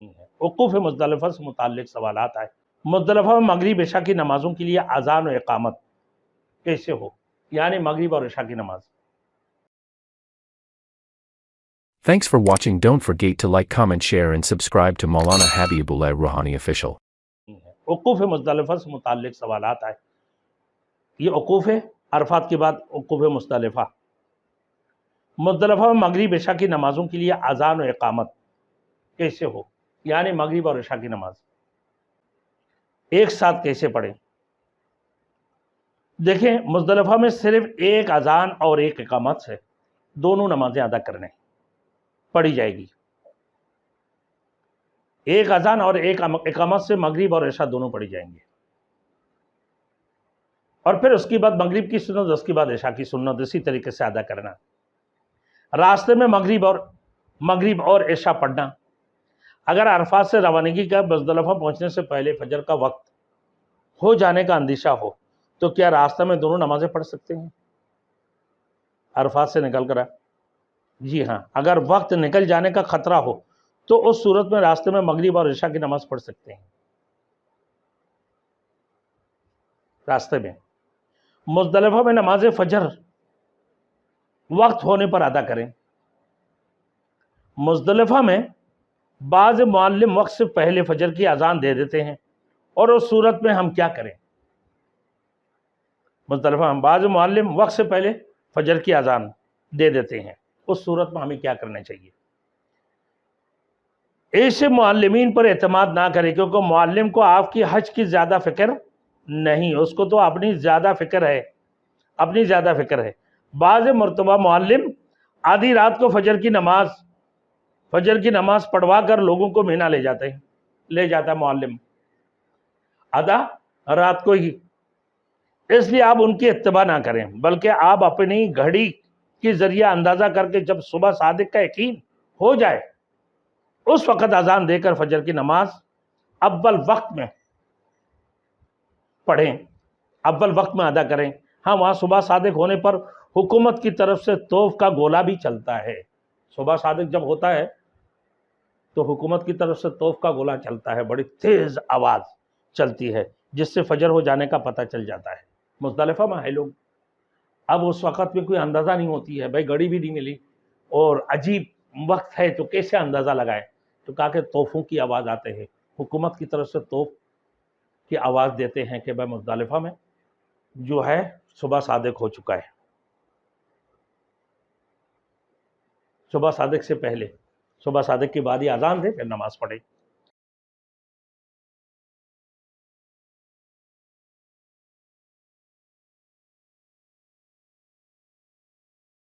وقوف مزدلفہ سے متعلق سوالات آئے۔ مزدلفہ میں مغرب عشاء کی نمازوں کے لیے اذان و اقامت کیسے ہو، یعنی مغرب اور عشاء کی نماز۔ Thanks for watching. Don't forget to like, comment, share and subscribe to Maulana Habibullah Rouhani Official. وقوف مزدلفہ سے متعلق سوالات آئے۔ یہ وقوف ہے عرفات کے بعد وقوف مزدلفہ۔ مزدلفہ میں مغرب عشاء کی نمازوں کے لیے اذان و اقامت کیسے ہو، یعنی مغرب اور عشاء کی نماز ایک ساتھ کیسے پڑھیں۔ دیکھیں، مزدلفہ میں صرف ایک اذان اور ایک اقامت سے دونوں نمازیں ادا کرنے پڑھی جائے گی۔ ایک اذان اور ایک اقامت سے مغرب اور عشاء دونوں پڑھی جائیں گے، اور پھر اس کے بعد مغرب کی سنت، اس کے بعد عشاء کی سنت اسی طریقے سے ادا کرنا۔ راستے میں مغرب اور عشاء پڑھنا۔ اگر عرفات سے روانگی کا مزدلفہ پہنچنے سے پہلے فجر کا وقت ہو جانے کا اندیشہ ہو تو کیا راستہ میں دونوں نمازیں پڑھ سکتے ہیں؟ عرفات سے نکل کر جی ہاں، اگر وقت نکل جانے کا خطرہ ہو تو اس صورت میں راستے میں مغرب اور عشاء کی نماز پڑھ سکتے ہیں۔ راستے میں مزدلفہ میں نماز فجر وقت ہونے پر ادا کریں۔ مزدلفہ میں بعض معلم وقت سے پہلے فجر کی اذان دے دیتے ہیں، اور اس صورت میں ہم کیا کریں؟ مزدلفہ میں بعض معلم وقت سے پہلے فجر کی اذان دے دیتے ہیں، اس صورت میں ہمیں کیا کرنا چاہیے؟ ایسے معلمین پر اعتماد نہ کریں، کیونکہ معلم کو آپ کی حج کی زیادہ فکر نہیں، اس کو تو اپنی زیادہ فکر ہے۔ بعض مرتبہ معلم آدھی رات کو فجر کی نماز پڑھوا کر لوگوں کو مینا لے جاتا ہے معلم آدھا رات کو ہی۔ اس لیے آپ ان کی اتباع نہ کریں، بلکہ آپ اپنی گھڑی کے ذریعہ اندازہ کر کے جب صبح صادق کا یقین ہو جائے اس وقت اذان دے کر فجر کی نماز اول وقت میں پڑھیں، اول وقت میں ادا کریں۔ ہاں، وہاں صبح صادق ہونے پر حکومت کی طرف سے توپ کا گولہ بھی چلتا ہے۔ صبح صادق جب ہوتا ہے تو حکومت کی طرف سے توپ کا گولہ چلتا ہے، بڑی تیز آواز چلتی ہے، جس سے فجر ہو جانے کا پتہ چل جاتا ہے۔ مزدلفہ میں ہے لوگ، اب اس وقت میں کوئی اندازہ نہیں ہوتی ہے، بھائی گھڑی بھی نہیں ملی اور عجیب وقت ہے تو کیسے اندازہ لگائے؟ تو کہا کہ توفوں کی آواز آتے ہیں، حکومت کی طرف سے توپ کی آواز دیتے ہیں کہ بھائی مزدلفہ میں جو ہے صبح صادق ہو چکا ہے۔ صبح صادق سے پہلے، صبح صادق کے بعد ہی اذان دے پھر نماز پڑھے۔